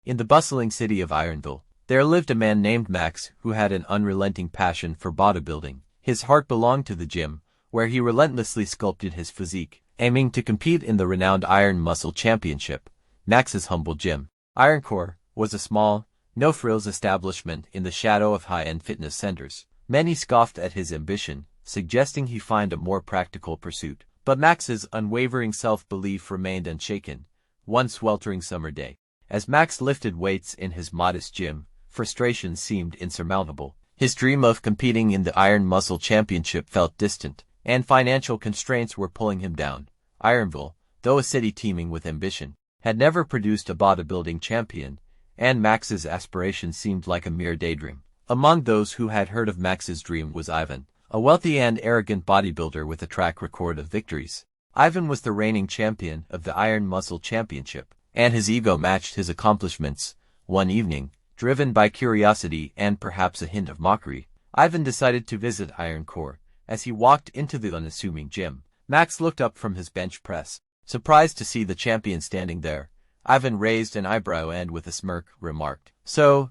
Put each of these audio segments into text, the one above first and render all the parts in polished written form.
In the bustling city of Ironville, there lived a man named Max who had an unrelenting passion for bodybuilding. His heart belonged to the gym, where he relentlessly sculpted his physique, aiming to compete in the renowned Iron Muscle Championship. Max's humble gym, Ironcore, was a small, no-frills establishment in the shadow of high-end fitness centers. Many scoffed at his ambition, suggesting he find a more practical pursuit. But Max's unwavering self-belief remained unshaken. One sweltering summer day, as Max lifted weights in his modest gym, frustration seemed insurmountable. His dream of competing in the Iron Muscle Championship felt distant, and financial constraints were pulling him down. Ironville, though a city teeming with ambition, had never produced a bodybuilding champion, and Max's aspiration seemed like a mere daydream. Among those who had heard of Max's dream was Ivan, a wealthy and arrogant bodybuilder with a track record of victories. Ivan was the reigning champion of the Iron Muscle Championship, and his ego matched his accomplishments. One evening, driven by curiosity and perhaps a hint of mockery, Ivan decided to visit Ironcore. As he walked into the unassuming gym, Max looked up from his bench press, surprised to see the champion standing there. Ivan raised an eyebrow and with a smirk remarked, "So,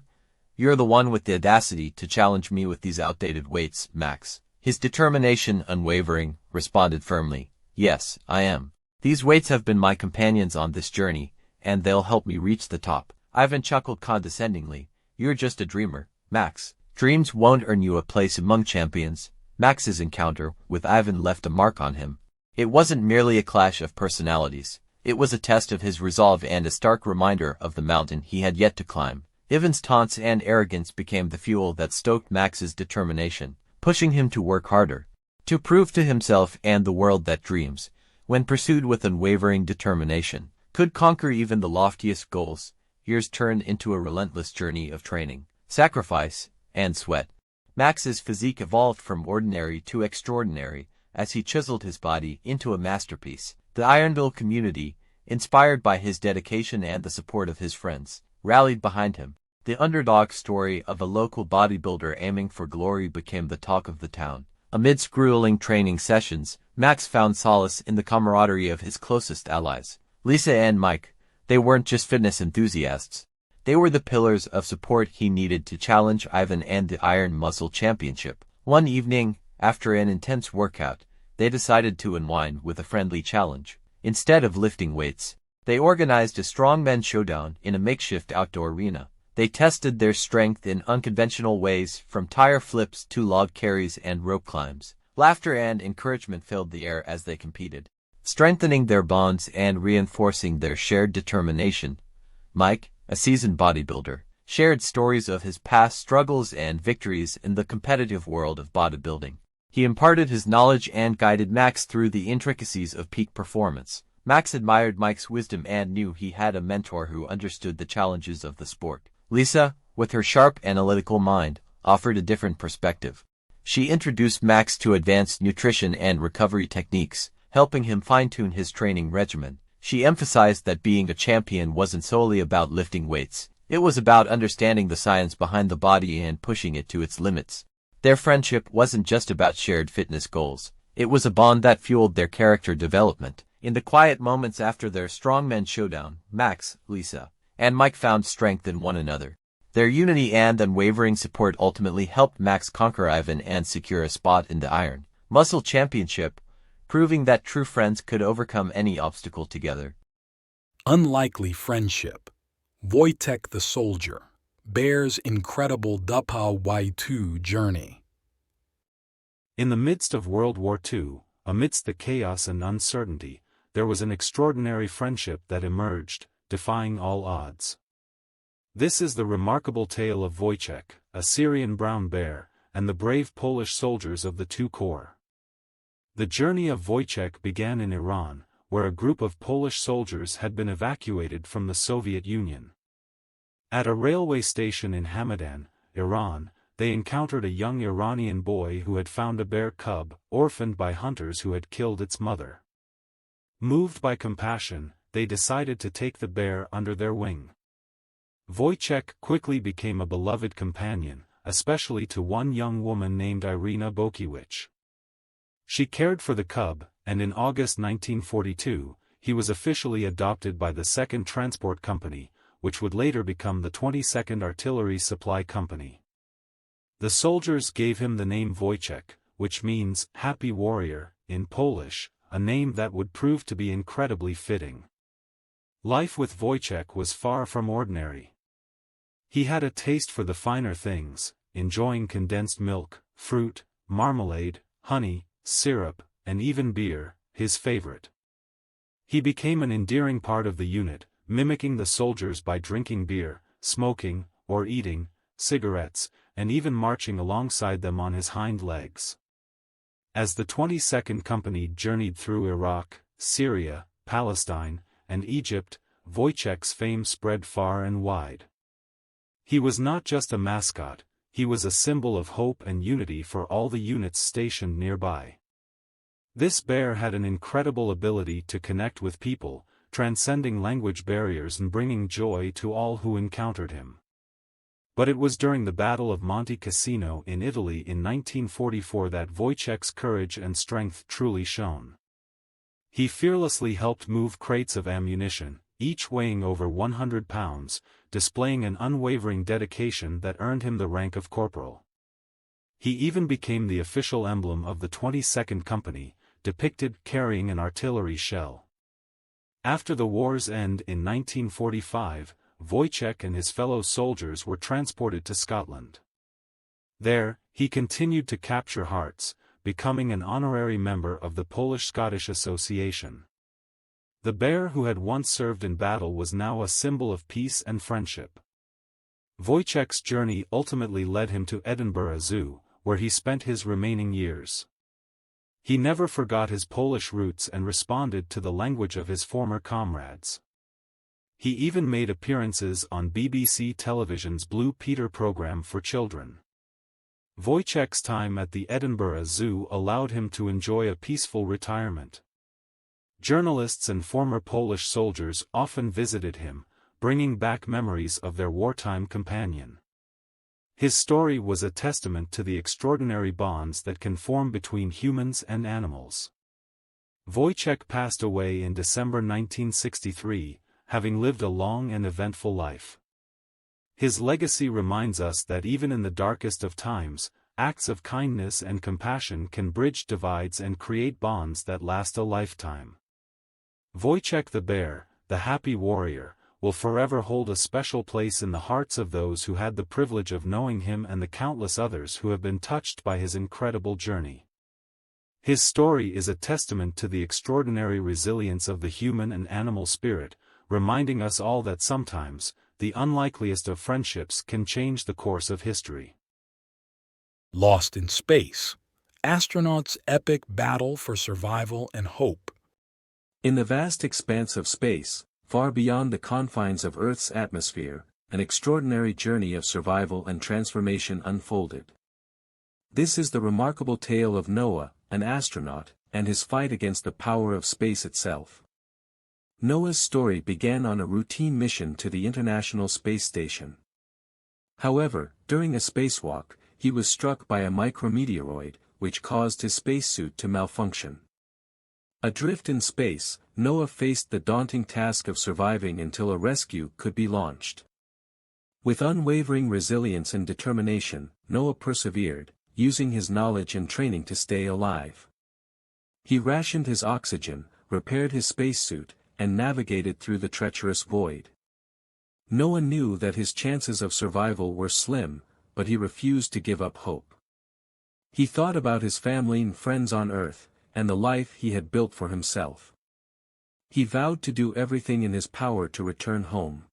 you're the one with the audacity to challenge me with these outdated weights, Max?" His determination unwavering, responded firmly, "Yes, I am. These weights have been my companions on this journey, and they'll help me reach the top." Ivan chuckled condescendingly. "You're just a dreamer, Max. Dreams won't earn you a place among champions." Max's encounter with Ivan left a mark on him. It wasn't merely a clash of personalities. It was a test of his resolve and a stark reminder of the mountain he had yet to climb. Ivan's taunts and arrogance became the fuel that stoked Max's determination, pushing him to work harder, to prove to himself and the world that dreams, when pursued with unwavering determination, could conquer even the loftiest goals. Years turned into a relentless journey of training, sacrifice, and sweat. Max's physique evolved from ordinary to extraordinary as he chiseled his body into a masterpiece. The Ironville community, inspired by his dedication and the support of his friends, rallied behind him. The underdog story of a local bodybuilder aiming for glory became the talk of the town. Amidst grueling training sessions, Max found solace in the camaraderie of his closest allies, Lisa and Mike. They weren't just fitness enthusiasts. They were the pillars of support he needed to challenge Ivan and the Iron Muscle Championship. One evening, after an intense workout, they decided to unwind with a friendly challenge. Instead of lifting weights, they organized a strongman showdown in a makeshift outdoor arena. They tested their strength in unconventional ways, from tire flips to log carries and rope climbs. Laughter and encouragement filled the air as they competed, strengthening their bonds and reinforcing their shared determination. Mike, a seasoned bodybuilder, shared stories of his past struggles and victories in the competitive world of bodybuilding. He imparted his knowledge and guided Max through the intricacies of peak performance. Max admired Mike's wisdom and knew he had a mentor who understood the challenges of the sport. Lisa, with her sharp analytical mind, offered a different perspective. She introduced Max to advanced nutrition and recovery techniques, helping him fine-tune his training regimen. She emphasized that being a champion wasn't solely about lifting weights. It was about understanding the science behind the body and pushing it to its limits. Their friendship wasn't just about shared fitness goals. It was a bond that fueled their character development. In the quiet moments after their strongman showdown, Max, Lisa, and Mike found strength in one another. Their unity and unwavering support ultimately helped Max conquer Ivan and secure a spot in the Iron Muscle Championship, proving that true friends could overcome any obstacle together. Unlikely friendship. Wojtek the soldier bears incredible defied journey. In the midst of World War II, amidst the chaos and uncertainty, there was an extraordinary friendship that emerged, defying all odds. This is the remarkable tale of Wojtek, a Syrian brown bear, and the brave Polish soldiers of the II Corps. The journey of Wojtek began in Iran, where a group of Polish soldiers had been evacuated from the Soviet Union. At a railway station in Hamadan, Iran, they encountered a young Iranian boy who had found a bear cub, orphaned by hunters who had killed its mother. Moved by compassion, they decided to take the bear under their wing. Wojtek quickly became a beloved companion, especially to one young woman named Irina Bokiewicz. She cared for the cub, and in August 1942, he was officially adopted by the 2nd Transport Company, which would later become the 22nd Artillery Supply Company. The soldiers gave him the name Wojciech, which means happy warrior in Polish, a name that would prove to be incredibly fitting. Life with Wojciech was far from ordinary. He had a taste for the finer things, enjoying condensed milk, fruit, marmalade, honey, syrup, and even beer, his favorite. He became an endearing part of the unit, mimicking the soldiers by drinking beer, smoking, or eating cigarettes, and even marching alongside them on his hind legs. As the 22nd Company journeyed through Iraq, Syria, Palestine, and Egypt, Wojciech's fame spread far and wide. He was not just a mascot, he was a symbol of hope and unity for all the units stationed nearby. This bear had an incredible ability to connect with people, transcending language barriers and bringing joy to all who encountered him. But it was during the Battle of Monte Cassino in Italy in 1944 that Wojciech's courage and strength truly shone. He fearlessly helped move crates of ammunition, each weighing over 100 pounds, displaying an unwavering dedication that earned him the rank of corporal. He even became the official emblem of the 22nd Company, depicted carrying an artillery shell. After the war's end in 1945, Wojciech and his fellow soldiers were transported to Scotland. There, he continued to capture hearts, becoming an honorary member of the Polish-Scottish Association. The bear who had once served in battle was now a symbol of peace and friendship. Wojciech's journey ultimately led him to Edinburgh Zoo, where he spent his remaining years. He never forgot his Polish roots and responded to the language of his former comrades. He even made appearances on BBC Television's Blue Peter program for children. Wojciech's time at the Edinburgh Zoo allowed him to enjoy a peaceful retirement. Journalists and former Polish soldiers often visited him, bringing back memories of their wartime companion. His story was a testament to the extraordinary bonds that can form between humans and animals. Wojciech passed away in December 1963, having lived a long and eventful life. His legacy reminds us that even in the darkest of times, acts of kindness and compassion can bridge divides and create bonds that last a lifetime. Wojciech the bear, the happy warrior, will forever hold a special place in the hearts of those who had the privilege of knowing him and the countless others who have been touched by his incredible journey. His story is a testament to the extraordinary resilience of the human and animal spirit, reminding us all that sometimes, the unlikeliest of friendships can change the course of history. Lost in Space: Astronauts' Epic Battle for Survival and Hope. In the vast expanse of space, far beyond the confines of Earth's atmosphere, an extraordinary journey of survival and transformation unfolded. This is the remarkable tale of Noah, an astronaut, and his fight against the power of space itself. Noah's story began on a routine mission to the International Space Station. However, during a spacewalk, he was struck by a micrometeoroid, which caused his spacesuit to malfunction. Adrift in space, Noah faced the daunting task of surviving until a rescue could be launched. With unwavering resilience and determination, Noah persevered, using his knowledge and training to stay alive. He rationed his oxygen, repaired his spacesuit, and navigated through the treacherous void. Noah knew that his chances of survival were slim, but he refused to give up hope. He thought about his family and friends on Earth, and the life he had built for himself. He vowed to do everything in his power to return home.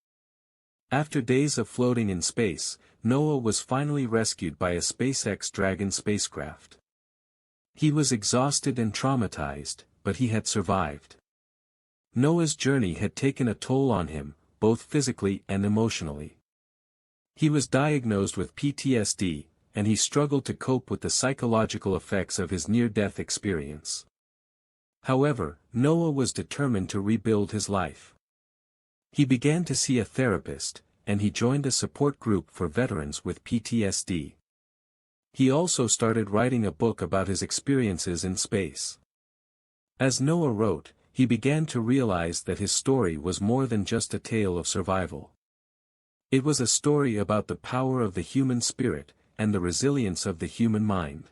After days of floating in space, Noah was finally rescued by a SpaceX Dragon spacecraft. He was exhausted and traumatized, but he had survived. Noah's journey had taken a toll on him, both physically and emotionally. He was diagnosed with PTSD, and he struggled to cope with the psychological effects of his near-death experience. However, Noah was determined to rebuild his life. He began to see a therapist, and he joined a support group for veterans with PTSD. He also started writing a book about his experiences in space. As Noah wrote, he began to realize that his story was more than just a tale of survival. It was a story about the power of the human spirit, and the resilience of the human mind.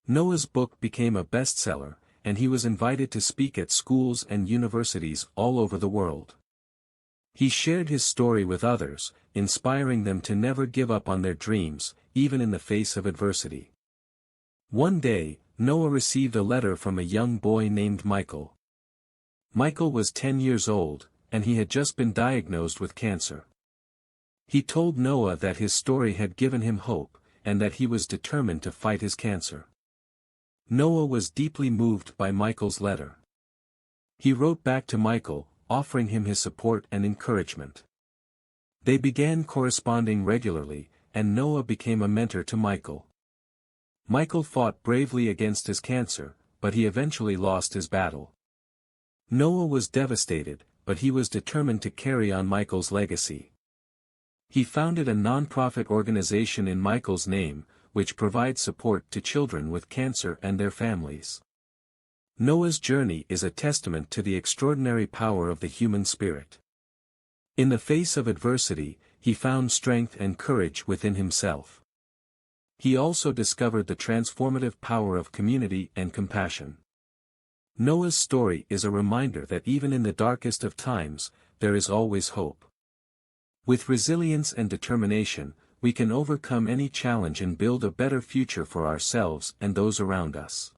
Noah's book became a bestseller, and he was invited to speak at schools and universities all over the world. He shared his story with others, inspiring them to never give up on their dreams, even in the face of adversity. One day, Noah received a letter from a young boy named Michael. Michael was 10 years old, and he had just been diagnosed with cancer. He told Noah that his story had given him hope, and that he was determined to fight his cancer. Noah was deeply moved by Michael's letter. He wrote back to Michael, offering him his support and encouragement. They began corresponding regularly, and Noah became a mentor to Michael. Michael fought bravely against his cancer, but he eventually lost his battle. Noah was devastated, but he was determined to carry on Michael's legacy. He founded a non-profit organization in Michael's name, which provides support to children with cancer and their families. Noah's journey is a testament to the extraordinary power of the human spirit. In the face of adversity, he found strength and courage within himself. He also discovered the transformative power of community and compassion. Noah's story is a reminder that even in the darkest of times, there is always hope. With resilience and determination, we can overcome any challenge and build a better future for ourselves and those around us.